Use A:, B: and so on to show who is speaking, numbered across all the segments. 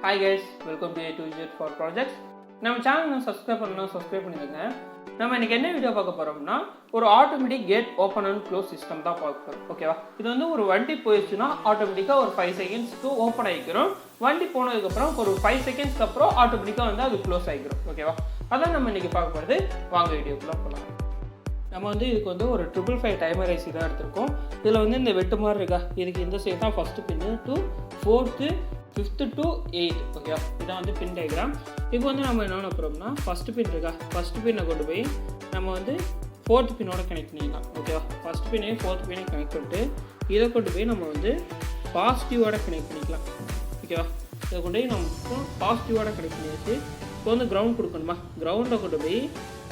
A: Hi guys, welcome to A2Z for Projects. நம்ம channel subscribe பண்ணிடுங்க. நம்ம இன்னைக்கு என்ன வீடியோ பார்க்க போறோம்னா ஒரு automatic gate open and close system தான் பார்க்க போறோம். ஓகேவா? இது வந்து ஒரு வண்டி போயிடுச்சுன்னா ஆட்டோமேட்டிக்கா ஒரு 5 செகண்ட்ஸ்க்கு ஓப்பன் ஆகிக்கிறோம். வண்டி போனதுக்கு அப்புறம் ஒரு 5 செகண்ட்ஸ்க்கு அப்புறம் ஆட்டோமேட்டிக்கா வந்து அது க்ளோஸ் ஆகிக்கிறோம். ஓகேவா? அதான் நம்ம இன்னைக்கு பார்க்க போறது. வாங்க வீடியோக்குள்ள போகலாம். நம்ம வந்து இதுக்கு வந்து ஒரு 555 டைமர் ஐசி தான் எடுத்திருக்கோம். இதில் வந்து இந்த வெட்டு மாதிரி இருக்கா, இதுக்கு இந்த சைடு தான் first pin to 4th 5th to 8th. ஓகேவா? இதான் வந்து பின் டயக்ராம். இப்போ வந்து நம்ம என்ன பண்ண போகிறோம்னா ஃபஸ்ட்டு பின் இருக்கா, ஃபஸ்ட்டு பின்னை கொண்டு போய் நம்ம வந்து 4th பின்னோட கனெக்ட் பண்ணிக்கலாம். ஓகேவா? ஃபஸ்ட் பின்னையும் 4th பின்னையும் கனெக்ட் பண்ணிட்டு இதை கொண்டு போய் நம்ம வந்து பாசிட்டிவோட கனெக்ட் பண்ணிக்கலாம். ஓகேவா? இதை கொண்டு போய் நம்ம பாசிட்டிவோட கனெக்ட் பண்ணியாச்சு. இப்போ வந்து கிரவுண்ட் கொடுக்கணுமா, கிரவுண்டை கொண்டு போய்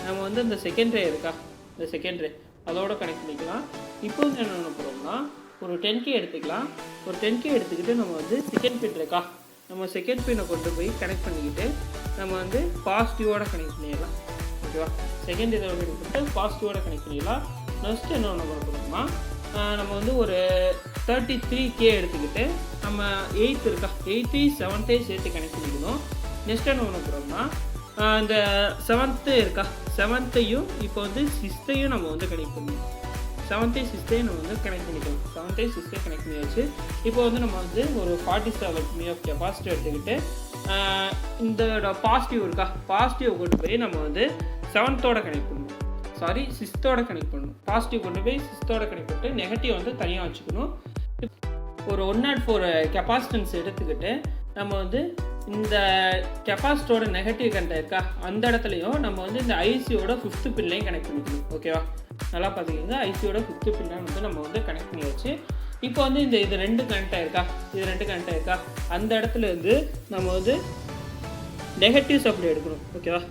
A: நம்ம வந்து இந்த செகண்டரி இருக்கா, இந்த செகண்டரி அதோட கனெக்ட் பண்ணிக்கலாம். இப்போ வந்து என்ன பண்ண போகிறோம்னா ஒரு 10K எடுத்துக்கலாம். ஒரு 10K எடுத்துக்கிட்டு நம்ம வந்து செகண்ட் பின் இருக்கா, நம்ம செகண்ட் பின்னை கொண்டு போய் கனெக்ட் பண்ணிக்கிட்டு நம்ம வந்து பாசிட்டிவோட கனெக்ட் பண்ணிடலாம். ஓகேவா? செகண்ட் இதை பண்ணிட்டு பாசிட்டிவோட கனெக்ட் பண்ணிடலாம். நெக்ஸ்ட் என்ன பண்ண போகிறோம்னா நம்ம வந்து ஒரு 33K எடுத்துக்கிட்டு நம்ம 8th இருக்கா, 8th 7th சேர்த்து கனெக்ட் பண்ணிக்கணும். நெக்ஸ்ட் என்ன பண்ண போகிறோம்னா இந்த 7th இருக்கா, 7th இப்போ வந்து 6th நம்ம வந்து கனெக்ட் பண்ணணும். 7th 6th நம்ம வந்து கனெக்ட் பண்ணிக்கலாம். 7th 6th கனெக்ட் பண்ணியாச்சு. இப்போ வந்து நம்ம வந்து ஒரு 47 mA கெப்பாசிட்டி எடுத்துக்கிட்டு இந்த பாசிட்டிவ் இருக்கா, பாசிட்டிவ் கொண்டு போய் நம்ம வந்து 7th கனெக்ட் பண்ணணும். 6th கனெக்ட் பண்ணணும். பாசிட்டிவ் கொண்டு போய் 6th கனெக்ட் பண்ணிட்டு நெகட்டிவ் வந்து தனியாக வச்சுக்கணும். ஒரு 104 கெப்பாசிட்டன்ஸ் எடுத்துக்கிட்டு நம்ம வந்து இந்த கெப்பாசிட்டரோட நெகட்டிவ் கண்டக்ட் இருக்கா, அந்த இடத்துலையும் நம்ம வந்து இந்த ஐசியோட 5th பின்லையும் கனெக்ட் பண்ணிக்கணும். ஓகேவா? நல்லா பார்த்துக்கிங்க, ஐசியோட 5th பின்லையும் வந்து நம்ம வந்து கனெக்ட் பண்ணியாச்சு. இப்போ வந்து இது 2 கனெக்ட் ஆயிருக்கா, இது 2 கனெக்ட் ஆயிருக்கா, அந்த இடத்துல இருந்து நம்ம வந்து நெகட்டிவ் சப்ளை எடுக்கணும். ஓகேவா?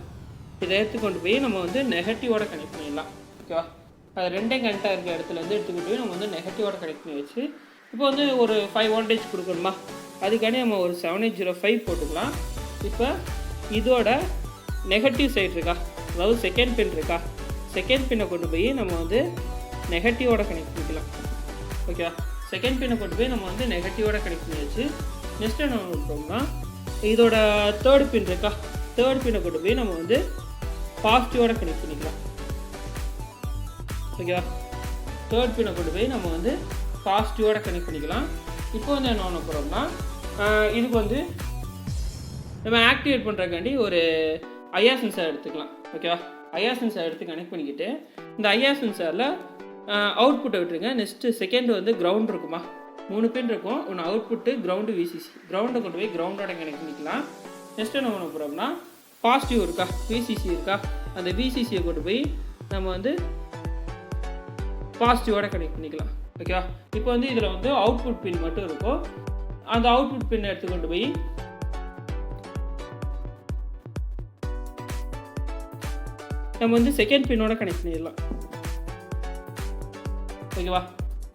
A: இதை எடுத்துக்கொண்டு போய் நம்ம வந்து நெகட்டிவோட கனெக்ட் பண்ணிடலாம். ஓகேவா? அது 2 கனெக்டாக இருக்க இடத்துல இருந்து எடுத்துக்கிட்டு போய் நம்ம வந்து நெகட்டிவோட கனெக்ட் பண்ணியாச்சு. இப்போ வந்து ஒரு 5 வோல்டேஜ் கொடுக்கணுமா, அதுக்காண்டி நம்ம ஒரு 7805 போட்டுக்கலாம். இப்போ இதோட நெகட்டிவ் சைடு இருக்கா, அதாவது செகண்ட் பின் இருக்கா, செகண்ட் பின்னை கொண்டு போய் நம்ம வந்து நெகட்டிவோட கனெக்ட் பண்ணிக்கலாம். ஓகேவா? செகண்ட் பின்னை கொண்டு போய் நம்ம வந்து நெகட்டிவோட கனெக்ட் பண்ணியாச்சு. நெக்ஸ்ட் என்ன பண்ணுறோம்னா இதோட 3rd பின் இருக்கா, 3rd பின்னை கொண்டு போய் நம்ம வந்து பாசிட்டிவோட கனெக்ட் பண்ணிக்கலாம். ஓகேவா? 3rd பின்னை கொண்டு போய் நம்ம வந்து பாசிட்டிவோட கனெக்ட் பண்ணிக்கலாம். இப்போ வந்து என்ன பண்ண போகிறோம்னா இதுக்கு வந்து நம்ம ஆக்டிவேட் பண்ணுறக்காண்டி ஒரு ஐஆர் சென்சார் எடுத்துக்கலாம். ஓகேவா? ஐஆர் சென்சார் எடுத்து கனெக்ட் பண்ணிக்கிட்டு இந்த ஐஆர் சென்சாரில் அவுட்புட்டை விட்டுருங்க. நெக்ஸ்ட்டு செகண்ட் வந்து கிரவுண்ட் இருக்குமா, 3 பின் இருக்கும். ஒன்று அவுட்புட்டு, கிரவுண்டு, விசிசி. கிரவுண்டை கொண்டு போய் கிரவுண்டோட கனெக்ட் பண்ணிக்கலாம். நெக்ஸ்ட் என்ன பண்ண போகிறோம்னா பாசிட்டிவ் இருக்கா, விசிசி இருக்கா, அந்த விசிசியை கொண்டு போய் நம்ம வந்து பாசிட்டிவோட கனெக்ட் பண்ணிக்கலாம். ஓகேவா? இப்போ வந்து இதில் வந்து அவுட்புட் பின் மட்டும் இருக்கும். அந்த அவுட்புட் பின் எடுத்துக்கொண்டு போய் நம்ம வந்து செகண்ட் பின்னோட கனெக்ட் பண்ணிடலாம். ஓகேவா?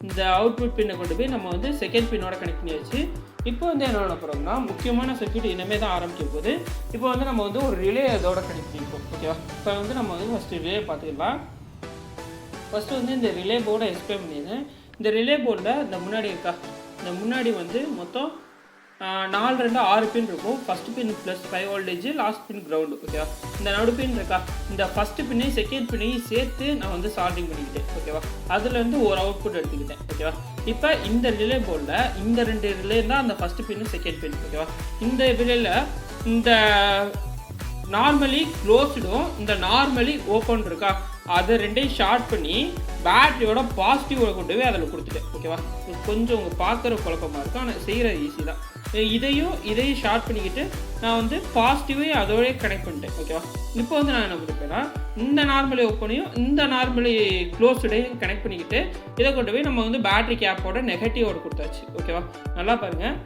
A: இந்த அவுட்புட் பின்னை கொண்டு போய் நம்ம வந்து செகண்ட் பின்னோட கனெக்ட் பண்ணியாச்சு. இப்போ வந்து என்ன பண்ண போகிறோம்னா முக்கியமான சர்க்யூட் இனிமேல் தான் ஆரம்பிக்க போகுது. இப்போ வந்து நம்ம வந்து ஒரு ரிலே அதோட கனெக்ட் பண்ணிப்போம். ஓகேவா? இப்போ வந்து நம்ம வந்து ஃபஸ்ட்டு ரிலே பார்த்துக்கலாம். ஃபஸ்ட்டு வந்து இந்த ரிலே போர்டை எக்ஸ்பிளைன் பண்ணிடுறேன். இந்த ரிலே போர்டில் இந்த முன்னாடி இருக்கா, இந்த முன்னாடி வந்து மொத்தம் 4 2 6 பின் இருக்கும். ஃபஸ்ட்டு பின் +5 வோல்டேஜ், லாஸ்ட் பின் கிரவுண்டு. ஓகேவா? இந்த நடு பின் இருக்கா, இந்த ஃபஸ்ட்டு பின்னையும் செகண்ட் பின்னையும் சேர்த்து நான் வந்து சால்டிங் பண்ணிக்கிட்டேன். ஓகேவா? அதுலேருந்து ஒரு அவுட்புட் எடுத்துக்கிட்டேன். ஓகேவா? இப்போ இந்த ரிலே போர்டில் இந்த 2 ரிலே தான் அந்த ஃபஸ்ட்டு பின்னு செகண்ட் பின். ஓகேவா? இந்த ரிலேல இந்த நார்மலி க்ளோஸ்டும் இந்த நார்மலி ஓப்பன் இருக்கா, அதை 2ஐயும் ஷார்ட் பண்ணி பேட்டரியோட பாசிட்டிவோட கொண்டு போய் அதில் கொடுத்துட்டேன். ஓகேவா? கொஞ்சம் உங்கள் பார்க்குற குழப்பமாக இருக்கும், ஆனால் செய்கிறது ஈஸி தான். இதையும் ஷார்ட் பண்ணிக்கிட்டு நான் வந்து பாசிட்டிவையும் அதோடய கனெக்ட் பண்ணிட்டேன். ஓகேவா? இப்போ வந்து நான் என்ன பண்ணிப்பேன்னா இந்த நார்மலி ஓப்பனையும் இந்த நார்மலி க்ளோஸ்டையும் கனெக்ட் பண்ணிக்கிட்டு இதை கொண்டு போய் நம்ம வந்து பேட்டரி கேப்போட நெகட்டிவோட கொடுத்தாச்சு. ஓகேவா? நல்லா பாருங்கள்,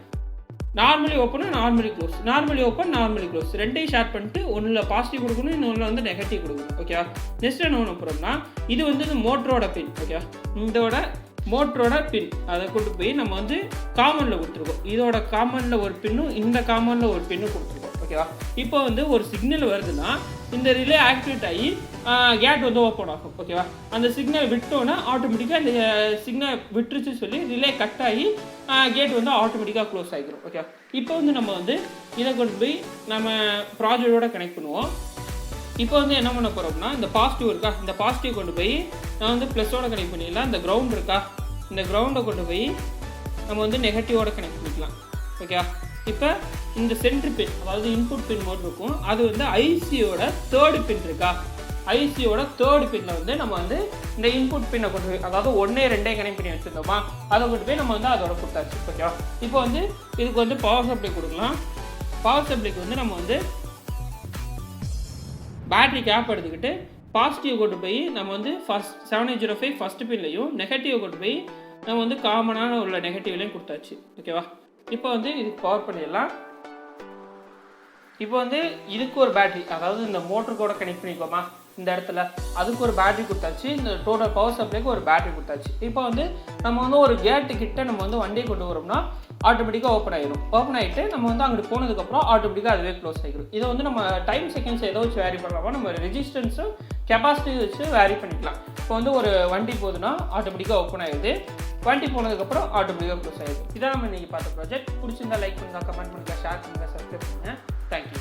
A: normally open, normally close, normally open, normally close 2ஐயும் ஷார்ட் பண்ணிட்டு ஒன்றில் பாசிட்டிவ் கொடுக்கணும், இன்னொன்று வந்து நெகட்டிவ் கொடுக்கணும். ஓகேவா? நெக்ஸ்ட் என்ன பண்ண போகிறோம்னா இது வந்து இந்த மோட்டரோட பின். ஓகேவா? இதோட மோட்டரோட பின் அதை கொண்டு போய் நம்ம வந்து காமனில் கொடுத்துருக்கோம். இதோட காமனில் ஒரு பின்னும் இந்த காமனில் ஒரு பின்னும் கொடுத்துருக்கோம். ஓகேவா. இப்போ வந்து ஒரு சிக்னல் வருதுன்னா இந்த ரிலே ஆக்டிவேட் ஆகி கேட் வந்து ஓப்பன் ஆகும். ஓகேவா. அந்த சிக்னல் விட்டோன்னா ஆட்டோமேட்டிக்காக இந்த சிக்னல் விட்டுருச்சு சொல்லி ரிலே கட் ஆகி கேட் வந்து ஆட்டோமேட்டிக்காக க்ளோஸ் ஆகிடும். ஓகேவா. இப்போ வந்து நம்ம வந்து இதை கொண்டு போய் நம்ம ப்ராஜெக்டோட கனெக்ட் பண்ணுவோம். இப்போ வந்து என்ன பண்ண போகிறோம்னா இந்த பாசிட்டிவ் இருக்கா, இந்த பாசிட்டிவ் கொண்டு போய் நான் வந்து ப்ளஸோட கனெக்ட் பண்ணிடலாம். இந்த கிரவுண்ட் இருக்கா, இந்த கிரவுண்டை கொண்டு போய் நம்ம வந்து நெகட்டிவோட கனெக்ட் பண்ணிக்கலாம். ஓகேவா. இப்போ இந்த சென்ட்ரு பின் அதாவது இன்புட் பின் மோட் இருக்கும், அது வந்து ஐசியோட தேர்டு பின் இருக்கா, ஐசியோட தேர்டு பின்னில் வந்து நம்ம வந்து இந்த இன்புட் பின்னை கொண்டு போய் அதாவது 1, 2 கனெக்ட் பண்ணி வச்சுருந்தோமா அதை கொண்டு போய் நம்ம வந்து அதோட கொடுத்தாச்சு. ஓகேவா. இப்போ வந்து இதுக்கு வந்து பவர் சப்ளை கொடுக்கலாம். பவர் சப்ளைக்கு வந்து நம்ம வந்து பேட்டரி கேப் எடுத்துக்கிட்டு பாசிட்டிவ் கொண்டு போய் நம்ம வந்து 7805 ஃபஸ்ட்டு பின்லையும் நெகட்டிவ் கொண்டு போய் நம்ம வந்து காமனான உள்ள நெகட்டிவ்லையும் கொடுத்தாச்சு. ஓகேவா. இப்போ வந்து இதுக்கு பவர் பண்ணிடலாம். இப்போ வந்து இதுக்கு ஒரு பேட்டரி அதாவது இந்த மோட்டருக்கோட கனெக்ட் பண்ணிக்கோமா இந்த இடத்துல, அதுக்கு ஒரு பேட்டரி கொடுத்தாச்சு. இந்த டோட்டல் பவர் சப்ளைக்கு ஒரு பேட்டரி கொடுத்தாச்சு. இப்போ வந்து நம்ம வந்து ஒரு கேட்டுக்கிட்ட நம்ம வந்து வண்டியை கொண்டு வரோம்னா ஆட்டோமேட்டிக்காக ஓப்பன் ஆகிடும். ஓப்பன் ஆகிட்டு நம்ம வந்து அங்கிட்டு போனதுக்கப்புறம் ஆட்டோமேட்டிக்காக அதுவே க்ளோஸ் ஆகிடும். இதை வந்து நம்ம டைம் செகண்ட்ஸ் ஏதோ வச்சு வேரி பண்ணலாமா, நம்ம ரெசிஸ்டன்ஸும் கெப்பாசிட்டியும் வச்சு வேரி பண்ணிக்கலாம். இப்போ வந்து ஒரு வண்டி போகுதுன்னா ஆட்டோமேட்டிக்காக ஓப்பன் ஆகிடுது, வண்டி போனதுக்கப்புறம் ஆட்டோமேட்டிக்காக க்ளோஸ் ஆகிடும். இதான் நம்ம இன்றைக்கி பார்த்த ப்ராஜெக்ட். பிடிச்சிருந்தா லைக் பண்ணுங்கள், கமெண்ட் பண்ணுங்கள், ஷேர் பண்ணுங்கள், சப்ஸ்கிரைப் பண்ணுங்கள். தேங்க்யூ.